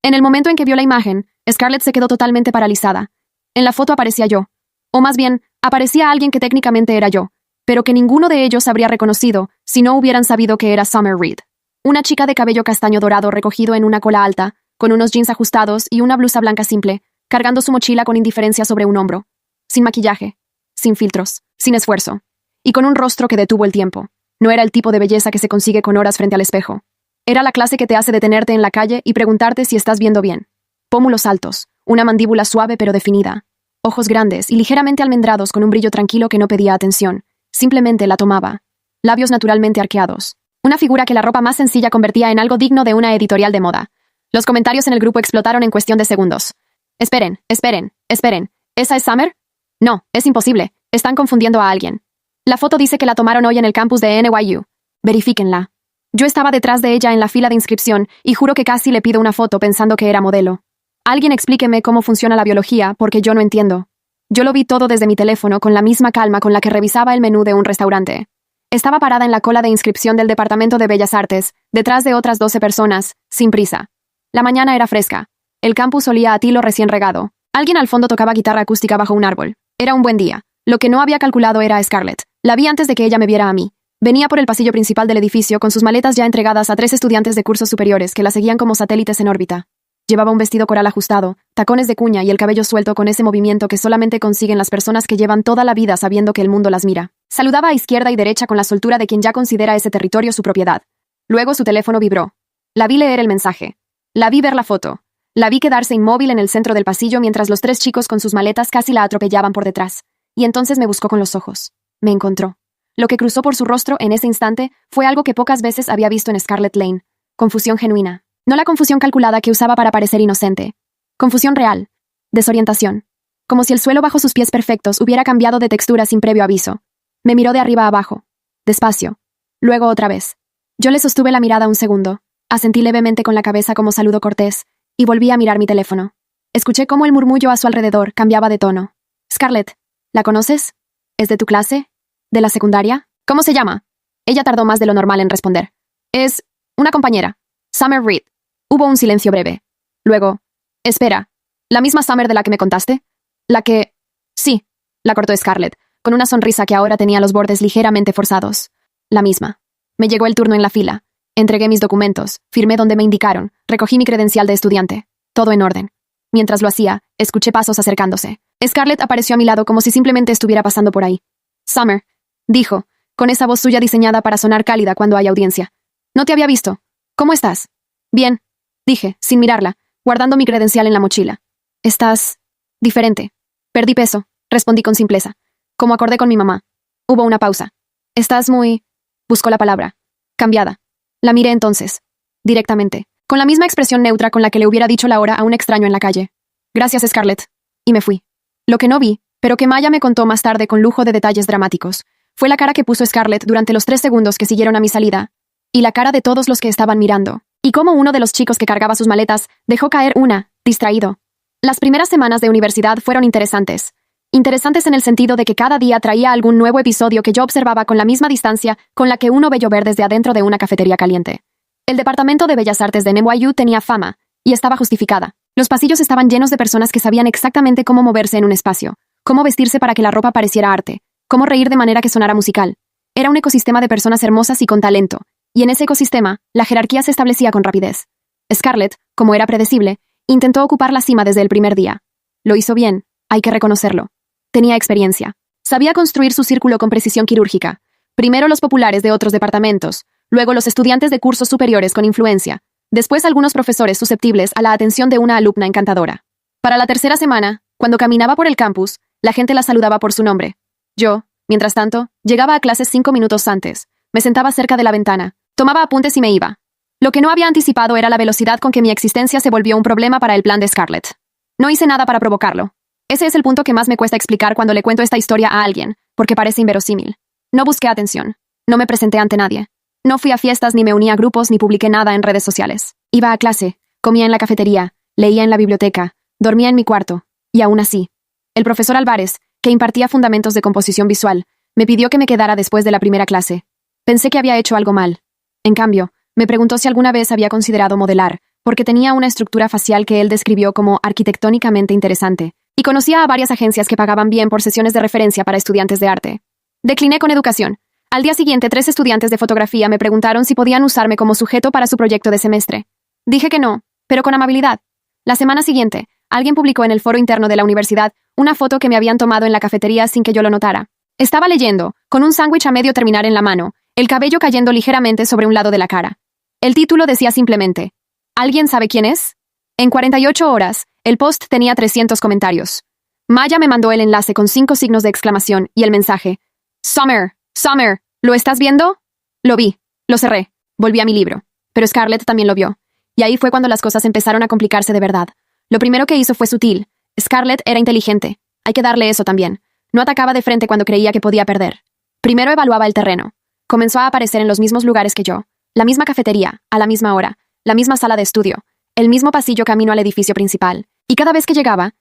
En el momento en que vio la imagen, Scarlett se quedó totalmente paralizada. En la foto aparecía yo. O más bien, aparecía alguien que técnicamente era yo, pero que ninguno de ellos habría reconocido si no hubieran sabido que era Summer Reed. Una chica de cabello castaño dorado recogido en una cola alta, con unos jeans ajustados y una blusa blanca simple, cargando su mochila con indiferencia sobre un hombro. Sin maquillaje, sin filtros, sin esfuerzo. Y con un rostro que detuvo el tiempo. No era el tipo de belleza que se consigue con horas frente al espejo. Era la clase que te hace detenerte en la calle y preguntarte si estás viendo bien. Pómulos altos, una mandíbula suave pero definida. Ojos grandes y ligeramente almendrados con un brillo tranquilo que no pedía atención. Simplemente la tomaba. Labios naturalmente arqueados. Una figura que la ropa más sencilla convertía en algo digno de una editorial de moda. Los comentarios en el grupo explotaron en cuestión de segundos. Esperen. ¿Esa es Summer? No, es imposible. Están confundiendo a alguien. La foto dice que la tomaron hoy en el campus de NYU. Verifíquenla. Yo estaba detrás de ella en la fila de inscripción y juro que casi le pido una foto pensando que era modelo. Alguien explíqueme cómo funciona la biología, porque yo no entiendo. Yo lo vi todo desde mi teléfono con la misma calma con la que revisaba el menú de un restaurante. Estaba parada en la cola de inscripción del Departamento de Bellas Artes, detrás de otras 12 personas, sin prisa. La mañana era fresca. El campus olía a tilo recién regado. Alguien al fondo tocaba guitarra acústica bajo un árbol. Era un buen día. Lo que no había calculado era a Scarlett. La vi antes de que ella me viera a mí. Venía por el pasillo principal del edificio con sus maletas ya entregadas a 3 estudiantes de cursos superiores que la seguían como satélites en órbita. Llevaba un vestido coral ajustado, tacones de cuña y el cabello suelto con ese movimiento que solamente consiguen las personas que llevan toda la vida sabiendo que el mundo las mira. Saludaba a izquierda y derecha con la soltura de quien ya considera ese territorio su propiedad. Luego su teléfono vibró. La vi leer el mensaje. La vi ver la foto. La vi quedarse inmóvil en el centro del pasillo mientras los 3 chicos con sus maletas casi la atropellaban por detrás. Y entonces me buscó con los ojos. Me encontró. Lo que cruzó por su rostro en ese instante fue algo que pocas veces había visto en Scarlett Lane. Confusión genuina. No la confusión calculada que usaba para parecer inocente. Confusión real. Desorientación. Como si el suelo bajo sus pies perfectos hubiera cambiado de textura sin previo aviso. Me miró de arriba a abajo. Despacio. Luego otra vez. Yo le sostuve la mirada un segundo. Asentí levemente con la cabeza como saludo cortés, y volví a mirar mi teléfono. Escuché cómo el murmullo a su alrededor cambiaba de tono. Scarlett, ¿la conoces? ¿Es de tu clase? ¿De la secundaria? ¿Cómo se llama? Ella tardó más de lo normal en responder. Es una compañera. Summer Reed. Hubo un silencio breve. Luego, espera, ¿la misma Summer de la que me contaste? La que... Sí, la cortó Scarlett, con una sonrisa que ahora tenía los bordes ligeramente forzados. La misma. Me llegó el turno en la fila. Entregué mis documentos, firmé donde me indicaron, recogí mi credencial de estudiante. Todo en orden. Mientras lo hacía, escuché pasos acercándose. Scarlett apareció a mi lado como si simplemente estuviera pasando por ahí. Summer, dijo, con esa voz suya diseñada para sonar cálida cuando hay audiencia. No te había visto. ¿Cómo estás? Bien, dije, sin mirarla, guardando mi credencial en la mochila. Estás... diferente. Perdí peso, respondí con simpleza. Como acordé con mi mamá. Hubo una pausa. Estás muy... buscó la palabra. Cambiada. La miré entonces. Directamente. Con la misma expresión neutra con la que le hubiera dicho la hora a un extraño en la calle. Gracias, Scarlett. Y me fui. Lo que no vi, pero que Maya me contó más tarde con lujo de detalles dramáticos, fue la cara que puso Scarlett durante los 3 segundos que siguieron a mi salida, y la cara de todos los que estaban mirando, y cómo uno de los chicos que cargaba sus maletas dejó caer una, distraído. Las primeras semanas de universidad fueron interesantes. Interesantes en el sentido de que cada día traía algún nuevo episodio que yo observaba con la misma distancia con la que uno ve llover desde adentro de una cafetería caliente. El Departamento de Bellas Artes de NYU tenía fama, y estaba justificada. Los pasillos estaban llenos de personas que sabían exactamente cómo moverse en un espacio, cómo vestirse para que la ropa pareciera arte, cómo reír de manera que sonara musical. Era un ecosistema de personas hermosas y con talento, y en ese ecosistema, la jerarquía se establecía con rapidez. Scarlett, como era predecible, intentó ocupar la cima desde el primer día. Lo hizo bien, hay que reconocerlo. Tenía experiencia. Sabía construir su círculo con precisión quirúrgica. Primero los populares de otros departamentos, luego los estudiantes de cursos superiores con influencia, después algunos profesores susceptibles a la atención de una alumna encantadora. Para la tercera semana, cuando caminaba por el campus, la gente la saludaba por su nombre. Yo, mientras tanto, llegaba a clases 5 minutos antes, me sentaba cerca de la ventana, tomaba apuntes y me iba. Lo que no había anticipado era la velocidad con que mi existencia se volvió un problema para el plan de Scarlett. No hice nada para provocarlo. Ese es el punto que más me cuesta explicar cuando le cuento esta historia a alguien, porque parece inverosímil. No busqué atención. No me presenté ante nadie. No fui a fiestas ni me uní a grupos ni publiqué nada en redes sociales. Iba a clase, comía en la cafetería, leía en la biblioteca, dormía en mi cuarto, y aún así. El profesor Álvarez, que impartía fundamentos de composición visual, me pidió que me quedara después de la primera clase. Pensé que había hecho algo mal. En cambio, me preguntó si alguna vez había considerado modelar, porque tenía una estructura facial que él describió como arquitectónicamente interesante, y conocía a varias agencias que pagaban bien por sesiones de referencia para estudiantes de arte. Decliné con educación. Al día siguiente, 3 estudiantes de fotografía me preguntaron si podían usarme como sujeto para su proyecto de semestre. Dije que no, pero con amabilidad. La semana siguiente, alguien publicó en el foro interno de la universidad una foto que me habían tomado en la cafetería sin que yo lo notara. Estaba leyendo, con un sándwich a medio terminar en la mano, el cabello cayendo ligeramente sobre un lado de la cara. El título decía simplemente, ¿alguien sabe quién es? En 48 horas, el post tenía 300 comentarios. Maya me mandó el enlace con 5 signos de exclamación y el mensaje, Summer, Summer, ¿lo estás viendo? Lo vi, lo cerré, volví a mi libro. Pero Scarlett también lo vio. Y ahí fue cuando las cosas empezaron a complicarse de verdad. Lo primero que hizo fue sutil. Scarlett era inteligente. Hay que darle eso también. No atacaba de frente cuando creía que podía perder. Primero evaluaba el terreno. Comenzó a aparecer en los mismos lugares que yo. La misma cafetería, a la misma hora, la misma sala de estudio, el mismo pasillo camino al edificio principal. Y cada vez que llegaba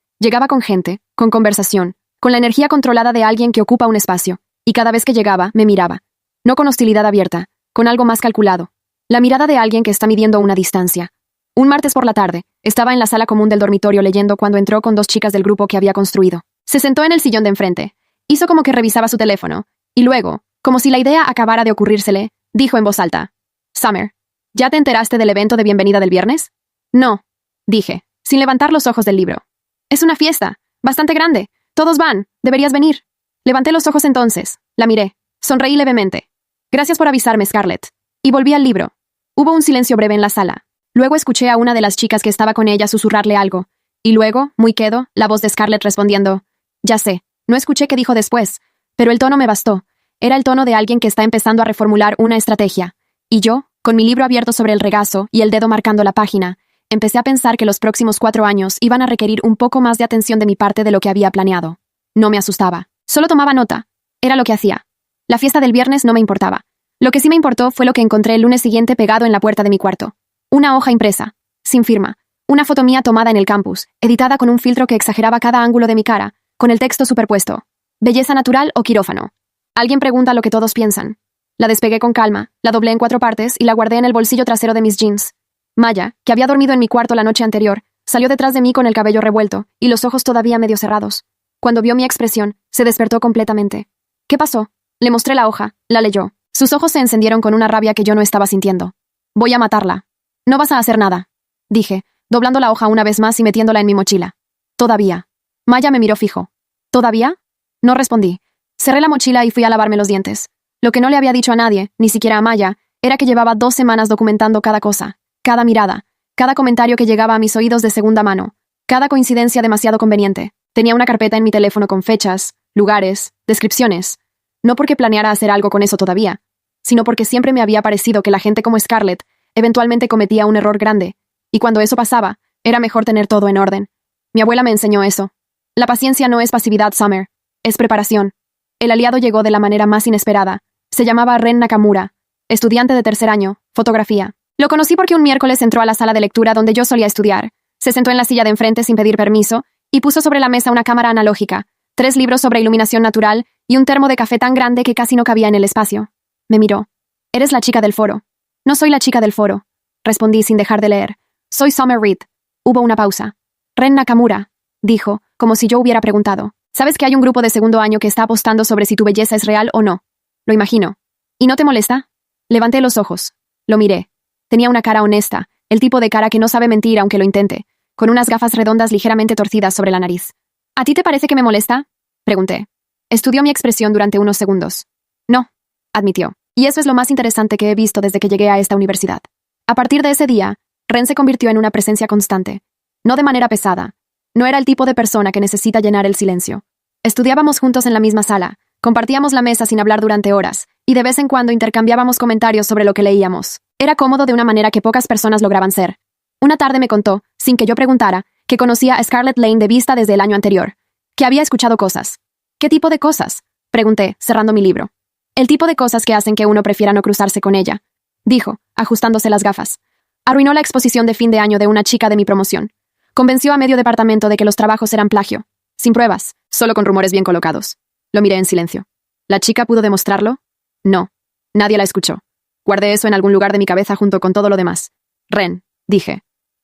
con gente, con conversación, con la energía controlada de alguien que ocupa un espacio. Y cada vez que llegaba, me miraba. No con hostilidad abierta, con algo más calculado. La mirada de alguien que está midiendo una distancia. Un martes por la tarde, estaba en la sala común del dormitorio leyendo cuando entró con 2 chicas del grupo que había construido. Se sentó en el sillón de enfrente. Hizo como que revisaba su teléfono. Y luego, como si la idea acabara de ocurrírsele, dijo en voz alta. Summer, ¿ya te enteraste del evento de bienvenida del viernes? No, dije, sin levantar los ojos del libro. Es una fiesta, bastante grande. Todos van, deberías venir. Levanté los ojos entonces, la miré, sonreí levemente. Gracias por avisarme, Scarlett. Y volví al libro. Hubo un silencio breve en la sala. Luego escuché a una de las chicas que estaba con ella susurrarle algo. Y luego, muy quedo, la voz de Scarlett respondiendo. Ya sé, no escuché qué dijo después, pero el tono me bastó. Era el tono de alguien que está empezando a reformular una estrategia. Y yo, con mi libro abierto sobre el regazo y el dedo marcando la página, empecé a pensar que los próximos 4 años iban a requerir un poco más de atención de mi parte de lo que había planeado. No me asustaba. Solo tomaba nota. Era lo que hacía. La fiesta del viernes no me importaba. Lo que sí me importó fue lo que encontré el lunes siguiente pegado en la puerta de mi cuarto. Una hoja impresa, sin firma. Una foto mía tomada en el campus, editada con un filtro que exageraba cada ángulo de mi cara, con el texto superpuesto. ¿Belleza natural o quirófano? Alguien pregunta lo que todos piensan. La despegué con calma, la doblé en 4 partes y la guardé en el bolsillo trasero de mis jeans. Maya, que había dormido en mi cuarto la noche anterior, salió detrás de mí con el cabello revuelto y los ojos todavía medio cerrados. Cuando vio mi expresión, se despertó completamente. ¿Qué pasó? Le mostré la hoja, la leyó. Sus ojos se encendieron con una rabia que yo no estaba sintiendo. Voy a matarla. No vas a hacer nada, dije, doblando la hoja una vez más y metiéndola en mi mochila. Todavía. Maya me miró fijo. ¿Todavía? No respondí. Cerré la mochila y fui a lavarme los dientes. Lo que no le había dicho a nadie, ni siquiera a Maya, era que llevaba 2 semanas documentando cada cosa, cada mirada, cada comentario que llegaba a mis oídos de segunda mano, cada coincidencia demasiado conveniente. Tenía una carpeta en mi teléfono con fechas, lugares, descripciones. No porque planeara hacer algo con eso todavía, sino porque siempre me había parecido que la gente como Scarlett eventualmente cometía un error grande, y cuando eso pasaba, era mejor tener todo en orden. Mi abuela me enseñó eso. La paciencia no es pasividad, Summer, es preparación. El aliado llegó de la manera más inesperada. Se llamaba Ren Nakamura, estudiante de 3er año, fotografía. Lo conocí porque un miércoles entró a la sala de lectura donde yo solía estudiar. Se sentó en la silla de enfrente sin pedir permiso y puso sobre la mesa una cámara analógica, 3 libros sobre iluminación natural y un termo de café tan grande que casi no cabía en el espacio. Me miró. Eres la chica del foro. No soy la chica del foro, respondí sin dejar de leer. Soy Summer Reed. Hubo una pausa. Ren Nakamura, dijo, como si yo hubiera preguntado. ¿Sabes que hay un grupo de 2º año que está apostando sobre si tu belleza es real o no? Lo imagino. ¿Y no te molesta? Levanté los ojos. Lo miré. Tenía una cara honesta, el tipo de cara que no sabe mentir aunque lo intente, con unas gafas redondas ligeramente torcidas sobre la nariz. ¿A ti te parece que me molesta? Pregunté. Estudió mi expresión durante unos segundos. No, admitió. Y eso es lo más interesante que he visto desde que llegué a esta universidad. A partir de ese día, Ren se convirtió en una presencia constante. No de manera pesada. No era el tipo de persona que necesita llenar el silencio. Estudiábamos juntos en la misma sala, compartíamos la mesa sin hablar durante horas, y de vez en cuando intercambiábamos comentarios sobre lo que leíamos. Era cómodo de una manera que pocas personas lograban ser. Una tarde me contó, sin que yo preguntara, que conocía a Scarlett Lane de vista desde el año anterior, que había escuchado cosas. ¿Qué tipo de cosas? Pregunté, cerrando mi libro. El tipo de cosas que hacen que uno prefiera no cruzarse con ella, dijo, ajustándose las gafas. Arruinó la exposición de fin de año de una chica de mi promoción. Convenció a medio departamento de que los trabajos eran plagio. Sin pruebas, solo con rumores bien colocados. Lo miré en silencio. ¿La chica pudo demostrarlo? No. Nadie la escuchó. Guardé eso en algún lugar de mi cabeza junto con todo lo demás. Ren, dije.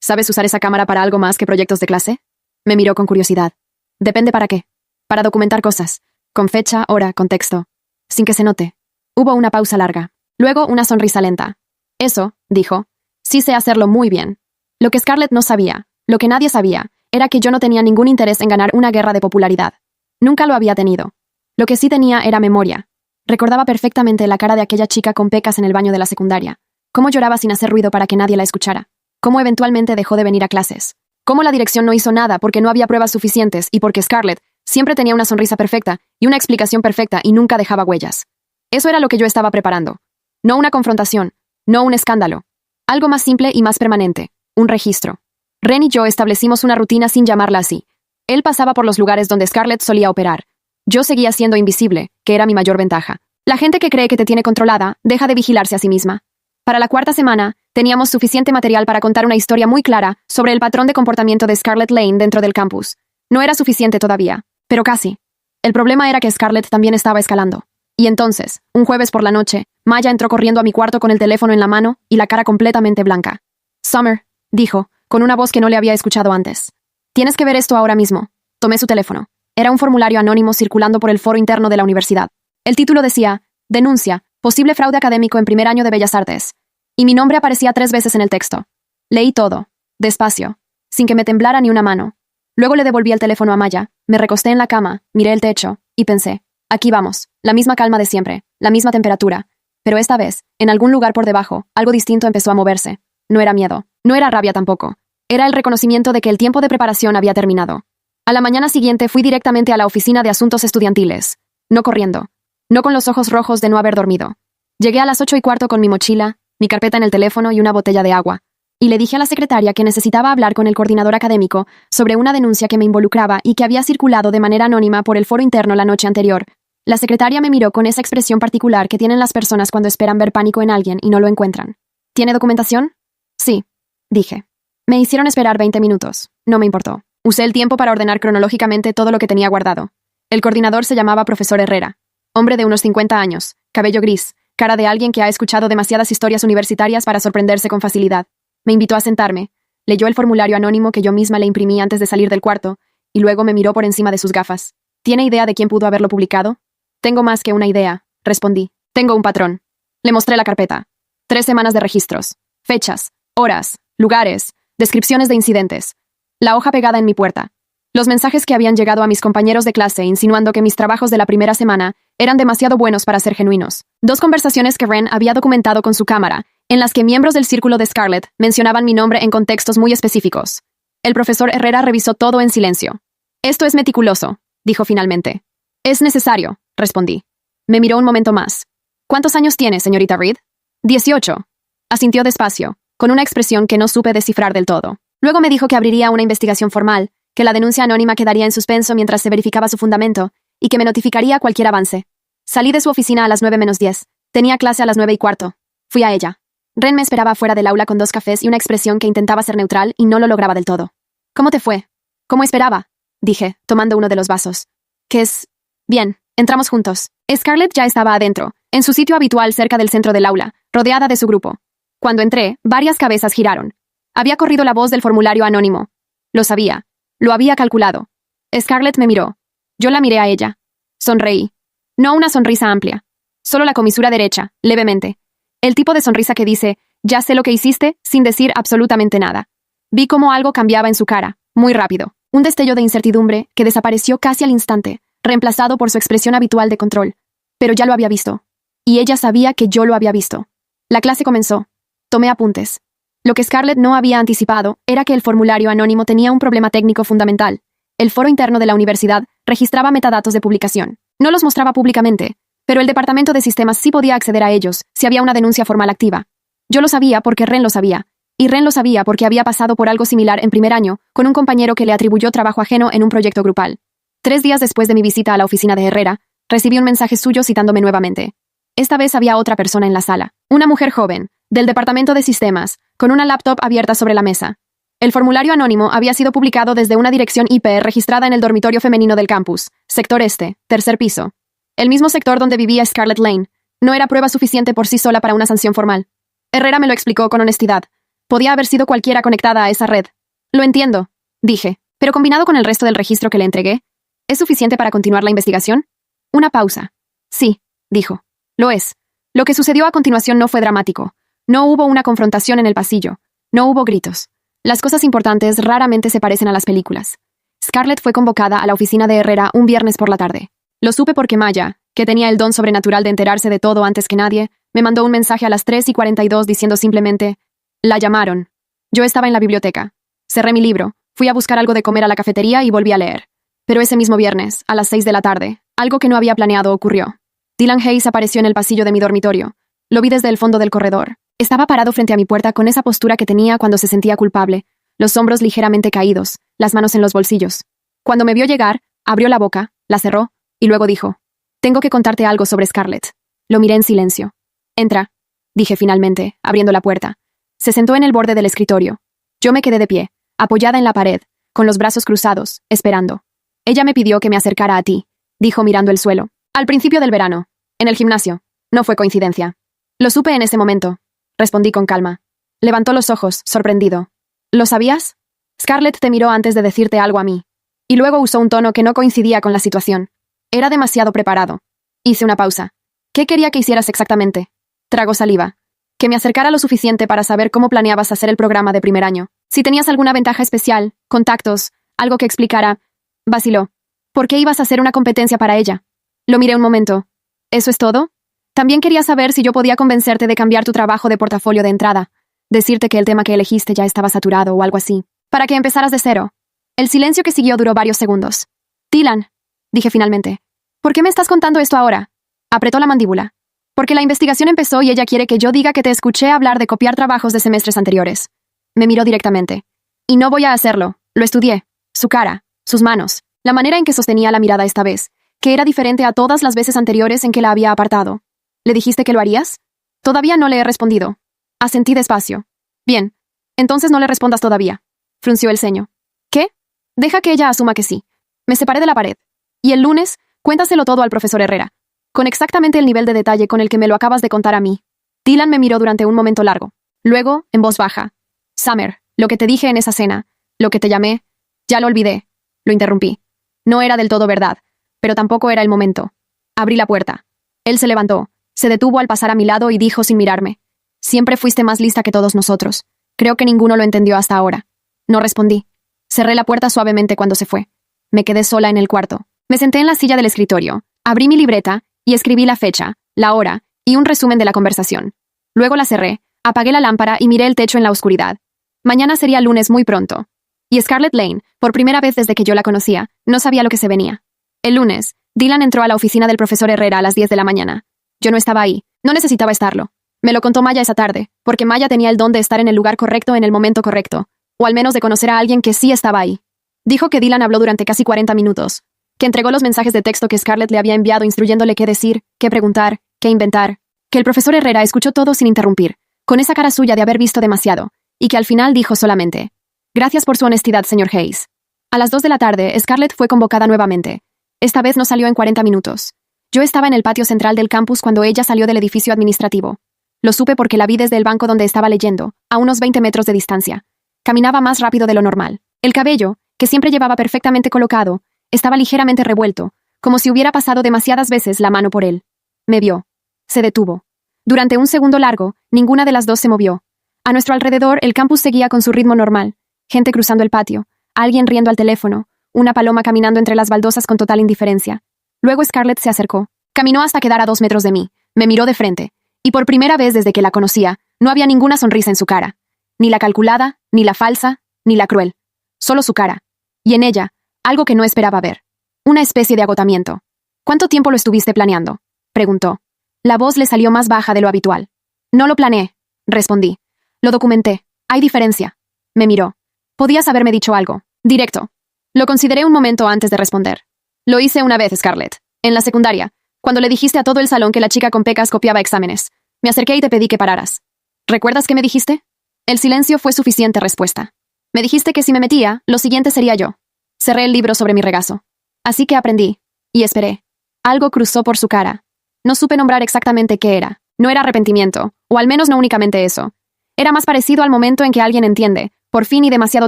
¿Sabes usar esa cámara para algo más que proyectos de clase? Me miró con curiosidad. Depende para qué. Para documentar cosas. Con fecha, hora, contexto. Sin que se note. Hubo una pausa larga. Luego una sonrisa lenta. Eso, dijo, sí sé hacerlo muy bien. Lo que Scarlett no sabía, lo que nadie sabía, era que yo no tenía ningún interés en ganar una guerra de popularidad. Nunca lo había tenido. Lo que sí tenía era memoria. Recordaba perfectamente la cara de aquella chica con pecas en el baño de la secundaria. Cómo lloraba sin hacer ruido para que nadie la escuchara. Cómo eventualmente dejó de venir a clases. Cómo la dirección no hizo nada porque no había pruebas suficientes y porque Scarlett siempre tenía una sonrisa perfecta y una explicación perfecta y nunca dejaba huellas. Eso era lo que yo estaba preparando. No una confrontación, no un escándalo. Algo más simple y más permanente. Un registro. Ren y yo establecimos una rutina sin llamarla así. Él pasaba por los lugares donde Scarlett solía operar. Yo seguía siendo invisible, que era mi mayor ventaja. La gente que cree que te tiene controlada deja de vigilarse a sí misma. Para la cuarta semana, teníamos suficiente material para contar una historia muy clara sobre el patrón de comportamiento de Scarlett Lane dentro del campus. No era suficiente todavía, pero casi. El problema era que Scarlett también estaba escalando. Y entonces, un jueves por la noche, Maya entró corriendo a mi cuarto con el teléfono en la mano y la cara completamente blanca. Summer, dijo, con una voz que no le había escuchado antes. Tienes que ver esto ahora mismo. Tomé su teléfono. Era un formulario anónimo circulando por el foro interno de la universidad. El título decía, Denuncia, posible fraude académico en primer año de Bellas Artes. Y mi nombre aparecía 3 veces en el texto. Leí todo, despacio, sin que me temblara ni una mano. Luego le devolví el teléfono a Maya, me recosté en la cama, miré el techo, y pensé, aquí vamos, la misma calma de siempre, la misma temperatura. Pero esta vez, en algún lugar por debajo, algo distinto empezó a moverse. No era miedo, no era rabia tampoco. Era el reconocimiento de que el tiempo de preparación había terminado. A la mañana siguiente fui directamente a la oficina de asuntos estudiantiles. No corriendo. No con los ojos rojos de no haber dormido. Llegué a las 8:15 con mi mochila, mi carpeta en el teléfono y una botella de agua. Y le dije a la secretaria que necesitaba hablar con el coordinador académico sobre una denuncia que me involucraba y que había circulado de manera anónima por el foro interno la noche anterior. La secretaria me miró con esa expresión particular que tienen las personas cuando esperan ver pánico en alguien y no lo encuentran. ¿Tiene documentación? Sí, dije. Me hicieron esperar 20 minutos. No me importó. Usé el tiempo para ordenar cronológicamente todo lo que tenía guardado. El coordinador se llamaba profesor Herrera. Hombre de unos 50 años, cabello gris, cara de alguien que ha escuchado demasiadas historias universitarias para sorprenderse con facilidad. Me invitó a sentarme, leyó el formulario anónimo que yo misma le imprimí antes de salir del cuarto, y luego me miró por encima de sus gafas. ¿Tiene idea de quién pudo haberlo publicado? Tengo más que una idea, respondí. Tengo un patrón. Le mostré la carpeta. 3 semanas de registros. Fechas, horas, lugares, descripciones de incidentes. La hoja pegada en mi puerta. Los mensajes que habían llegado a mis compañeros de clase insinuando que mis trabajos de la primera semana eran demasiado buenos para ser genuinos. 2 conversaciones que Ren había documentado con su cámara, en las que miembros del círculo de Scarlett mencionaban mi nombre en contextos muy específicos. El profesor Herrera revisó todo en silencio. Esto es meticuloso, dijo finalmente. Es necesario, respondí. Me miró un momento más. ¿Cuántos años tiene, señorita Reed? 18. Asintió despacio, con una expresión que no supe descifrar del todo. Luego me dijo que abriría una investigación formal, que la denuncia anónima quedaría en suspenso mientras se verificaba su fundamento, y que me notificaría cualquier avance. Salí de su oficina a las 9:10. Tenía clase a las 9:15. Fui a ella. Ren me esperaba fuera del aula con 2 cafés y una expresión que intentaba ser neutral y no lo lograba del todo. ¿Cómo te fue? ¿Cómo esperaba? Dije, tomando uno de los vasos. ¿Qué es? Bien, entramos juntos. Scarlett ya estaba adentro, en su sitio habitual cerca del centro del aula, rodeada de su grupo. Cuando entré, varias cabezas giraron. Había corrido la voz del formulario anónimo. Lo sabía. Lo había calculado. Scarlett me miró. Yo la miré a ella. Sonreí. No una sonrisa amplia. Solo la comisura derecha, levemente. El tipo de sonrisa que dice, ya sé lo que hiciste, sin decir absolutamente nada. Vi cómo algo cambiaba en su cara, muy rápido. Un destello de incertidumbre que desapareció casi al instante, reemplazado por su expresión habitual de control. Pero ya lo había visto. Y ella sabía que yo lo había visto. La clase comenzó. Tomé apuntes. Lo que Scarlett no había anticipado era que el formulario anónimo tenía un problema técnico fundamental. El foro interno de la universidad registraba metadatos de publicación. No los mostraba públicamente, pero el departamento de sistemas sí podía acceder a ellos si había una denuncia formal activa. Yo lo sabía porque Ren lo sabía, y Ren lo sabía porque había pasado por algo similar en primer año con un compañero que le atribuyó trabajo ajeno en un proyecto grupal. 3 días después de mi visita a la oficina de Herrera, recibí un mensaje suyo citándome nuevamente. Esta vez había otra persona en la sala, una mujer joven, del departamento de sistemas, con una laptop abierta sobre la mesa. El formulario anónimo había sido publicado desde una dirección IP registrada en el dormitorio femenino del campus, sector este, 3er piso. El mismo sector donde vivía Scarlett Lane. No era prueba suficiente por sí sola para una sanción formal. Herrera me lo explicó con honestidad. Podía haber sido cualquiera conectada a esa red. Lo entiendo, dije, pero combinado con el resto del registro que le entregué, ¿es suficiente para continuar la investigación? Una pausa. Sí, dijo. Lo es. Lo que sucedió a continuación no fue dramático. No hubo una confrontación en el pasillo. No hubo gritos. Las cosas importantes raramente se parecen a las películas. Scarlett fue convocada a la oficina de Herrera un viernes por la tarde. Lo supe porque Maya, que tenía el don sobrenatural de enterarse de todo antes que nadie, me mandó un mensaje a las 3:42 diciendo simplemente: «La llamaron». Yo estaba en la biblioteca. Cerré mi libro, fui a buscar algo de comer a la cafetería y volví a leer. Pero ese mismo viernes, a las 6 de la tarde, algo que no había planeado ocurrió. Dylan Hayes apareció en el pasillo de mi dormitorio. Lo vi desde el fondo del corredor. Estaba parado frente a mi puerta con esa postura que tenía cuando se sentía culpable, los hombros ligeramente caídos, las manos en los bolsillos. Cuando me vio llegar, abrió la boca, la cerró, y luego dijo: «Tengo que contarte algo sobre Scarlett». Lo miré en silencio. «Entra», dije finalmente, abriendo la puerta. Se sentó en el borde del escritorio. Yo me quedé de pie, apoyada en la pared, con los brazos cruzados, esperando. «Ella me pidió que me acercara a ti», dijo mirando el suelo. «Al principio del verano, en el gimnasio. No fue coincidencia». «Lo supe en ese momento», respondí con calma. Levantó los ojos, sorprendido. «¿Lo sabías?» Scarlett te miró antes de decirte algo a mí. Y luego usó un tono que no coincidía con la situación. Era demasiado preparado. Hice una pausa. «¿Qué quería que hicieras exactamente?» Tragó saliva. «Que me acercara lo suficiente para saber cómo planeabas hacer el programa de primer año. Si tenías alguna ventaja especial, contactos, algo que explicara». Vaciló. «¿Por qué ibas a hacer una competencia para ella?» Lo miré un momento. «¿Eso es todo?» También quería saber si yo podía convencerte de cambiar tu trabajo de portafolio de entrada. Decirte que el tema que elegiste ya estaba saturado o algo así. Para que empezaras de cero. El silencio que siguió duró varios segundos. «Dylan», dije finalmente. «¿Por qué me estás contando esto ahora?» Apretó la mandíbula. «Porque la investigación empezó y ella quiere que yo diga que te escuché hablar de copiar trabajos de semestres anteriores». Me miró directamente. «Y no voy a hacerlo. Lo estudié. Su cara, sus manos, la manera en que sostenía la mirada esta vez, que era diferente a todas las veces anteriores en que la había apartado». «¿Le dijiste que lo harías?» «Todavía no le he respondido». Asentí despacio. «Bien. Entonces no le respondas todavía». Frunció el ceño. «¿Qué?» «Deja que ella asuma que sí». Me separé de la pared. «Y el lunes, cuéntaselo todo al profesor Herrera. Con exactamente el nivel de detalle con el que me lo acabas de contar a mí». Dylan me miró durante un momento largo. Luego, en voz baja: «Summer, lo que te dije en esa cena, lo que te llamé, ya lo olvidé». Lo interrumpí. No era del todo verdad, pero tampoco era el momento. Abrí la puerta. Él se levantó, se detuvo al pasar a mi lado y dijo sin mirarme: «Siempre fuiste más lista que todos nosotros. Creo que ninguno lo entendió hasta ahora». No respondí. Cerré la puerta suavemente cuando se fue. Me quedé sola en el cuarto. Me senté en la silla del escritorio, abrí mi libreta y escribí la fecha, la hora y un resumen de la conversación. Luego la cerré, apagué la lámpara y miré el techo en la oscuridad. Mañana sería lunes muy pronto. Y Scarlett Lane, por primera vez desde que yo la conocía, no sabía lo que se venía. El lunes, Dylan entró a la oficina del profesor Herrera a las 10 de la mañana. Yo no estaba ahí, no necesitaba estarlo. Me lo contó Maya esa tarde, porque Maya tenía el don de estar en el lugar correcto en el momento correcto, o al menos de conocer a alguien que sí estaba ahí. Dijo que Dylan habló durante casi 40 minutos, que entregó los mensajes de texto que Scarlett le había enviado instruyéndole qué decir, qué preguntar, qué inventar, que el profesor Herrera escuchó todo sin interrumpir, con esa cara suya de haber visto demasiado, y que al final dijo solamente: «Gracias por su honestidad, señor Hayes». A las 2 de la tarde, Scarlett fue convocada nuevamente. Esta vez no salió en 40 minutos. Yo estaba en el patio central del campus cuando ella salió del edificio administrativo. Lo supe porque la vi desde el banco donde estaba leyendo, a unos 20 metros de distancia. Caminaba más rápido de lo normal. El cabello, que siempre llevaba perfectamente colocado, estaba ligeramente revuelto, como si hubiera pasado demasiadas veces la mano por él. Me vio. Se detuvo. Durante un segundo largo, ninguna de las dos se movió. A nuestro alrededor, el campus seguía con su ritmo normal. Gente cruzando el patio, alguien riendo al teléfono, una paloma caminando entre las baldosas con total indiferencia. Luego Scarlett se acercó. Caminó hasta quedar a 2 metros de mí. Me miró de frente. Y por primera vez desde que la conocía, no había ninguna sonrisa en su cara. Ni la calculada, ni la falsa, ni la cruel. Solo su cara. Y en ella, algo que no esperaba ver. Una especie de agotamiento. «¿Cuánto tiempo lo estuviste planeando?», preguntó. La voz le salió más baja de lo habitual. «No lo planeé», respondí. «Lo documenté. Hay diferencia». Me miró. Podías haberme dicho algo. Directo. Lo consideré un momento antes de responder. «Lo hice una vez, Scarlett. En la secundaria, cuando le dijiste a todo el salón que la chica con pecas copiaba exámenes. Me acerqué y te pedí que pararas. ¿Recuerdas qué me dijiste?» El silencio fue suficiente respuesta. Me dijiste que si me metía, lo siguiente sería yo. Cerré el libro sobre mi regazo. Así que aprendí. Y esperé. Algo cruzó por su cara. No supe nombrar exactamente qué era. No era arrepentimiento, o al menos no únicamente eso. Era más parecido al momento en que alguien entiende, por fin y demasiado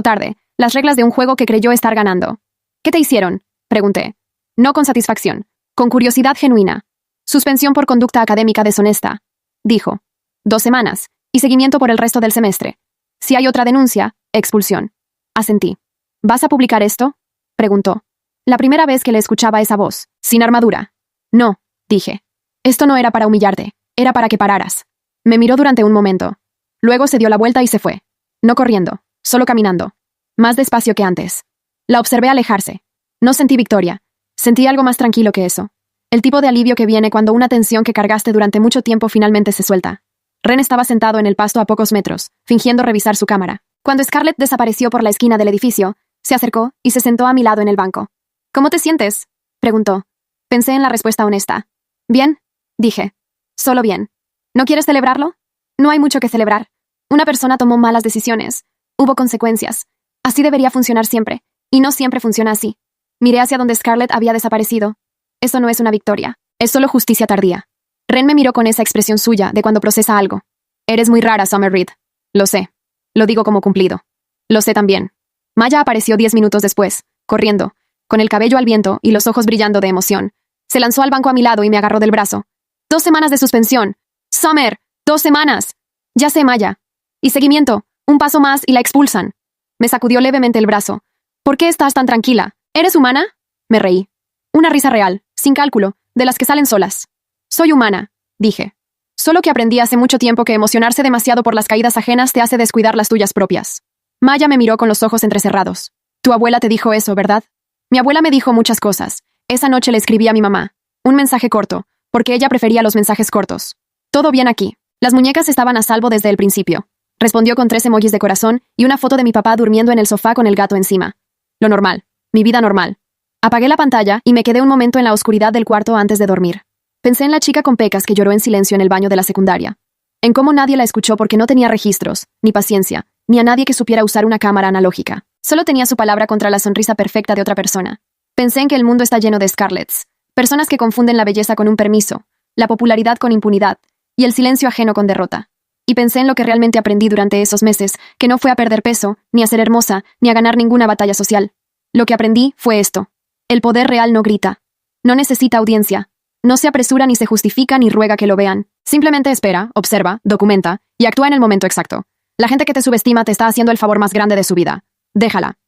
tarde, las reglas de un juego que creyó estar ganando. ¿Qué te hicieron?, pregunté. No con satisfacción, con curiosidad genuina. Suspensión por conducta académica deshonesta, dijo. 2 semanas, y seguimiento por el resto del semestre. Si hay otra denuncia, expulsión. Asentí. ¿Vas a publicar esto?, preguntó. La primera vez que le escuchaba esa voz, sin armadura. No, dije. Esto no era para humillarte, era para que pararas. Me miró durante un momento. Luego se dio la vuelta y se fue. No corriendo, solo caminando. Más despacio que antes. La observé alejarse. No sentí victoria. Sentí algo más tranquilo que eso. El tipo de alivio que viene cuando una tensión que cargaste durante mucho tiempo finalmente se suelta. Ren estaba sentado en el pasto a pocos metros, fingiendo revisar su cámara. Cuando Scarlett desapareció por la esquina del edificio, se acercó y se sentó a mi lado en el banco. ¿Cómo te sientes?, preguntó. Pensé en la respuesta honesta. Bien, dije. Solo bien. ¿No quieres celebrarlo? No hay mucho que celebrar. Una persona tomó malas decisiones. Hubo consecuencias. Así debería funcionar siempre. Y no siempre funciona así. Miré hacia donde Scarlett había desaparecido. Eso no es una victoria. Es solo justicia tardía. Ren me miró con esa expresión suya de cuando procesa algo. Eres muy rara, Summer Reed. Lo sé. Lo digo como cumplido. Lo sé también. Maya apareció 10 minutos después, corriendo, con el cabello al viento y los ojos brillando de emoción. Se lanzó al banco a mi lado y me agarró del brazo. 2 semanas de suspensión. Summer, 2 semanas. Ya sé, Maya. Y seguimiento. Un paso más y la expulsan. Me sacudió levemente el brazo. ¿Por qué estás tan tranquila? ¿Eres humana? Me reí. Una risa real, sin cálculo, de las que salen solas. Soy humana, dije. Solo que aprendí hace mucho tiempo que emocionarse demasiado por las caídas ajenas te hace descuidar las tuyas propias. Maya me miró con los ojos entrecerrados. Tu abuela te dijo eso, ¿verdad? Mi abuela me dijo muchas cosas. Esa noche le escribí a mi mamá. Un mensaje corto, porque ella prefería los mensajes cortos. Todo bien aquí. Las muñecas estaban a salvo desde el principio. Respondió con 3 emojis de corazón y una foto de mi papá durmiendo en el sofá con el gato encima. Lo normal. Mi vida normal. Apagué la pantalla y me quedé un momento en la oscuridad del cuarto antes de dormir. Pensé en la chica con pecas que lloró en silencio en el baño de la secundaria. En cómo nadie la escuchó porque no tenía registros, ni paciencia, ni a nadie que supiera usar una cámara analógica. Solo tenía su palabra contra la sonrisa perfecta de otra persona. Pensé en que el mundo está lleno de Scarletts. Personas que confunden la belleza con un permiso, la popularidad con impunidad, y el silencio ajeno con derrota. Y pensé en lo que realmente aprendí durante esos meses, que no fue a perder peso, ni a ser hermosa, ni a ganar ninguna batalla social. Lo que aprendí fue esto. El poder real no grita. No necesita audiencia. No se apresura ni se justifica ni ruega que lo vean. Simplemente espera, observa, documenta y actúa en el momento exacto. La gente que te subestima te está haciendo el favor más grande de su vida. Déjala.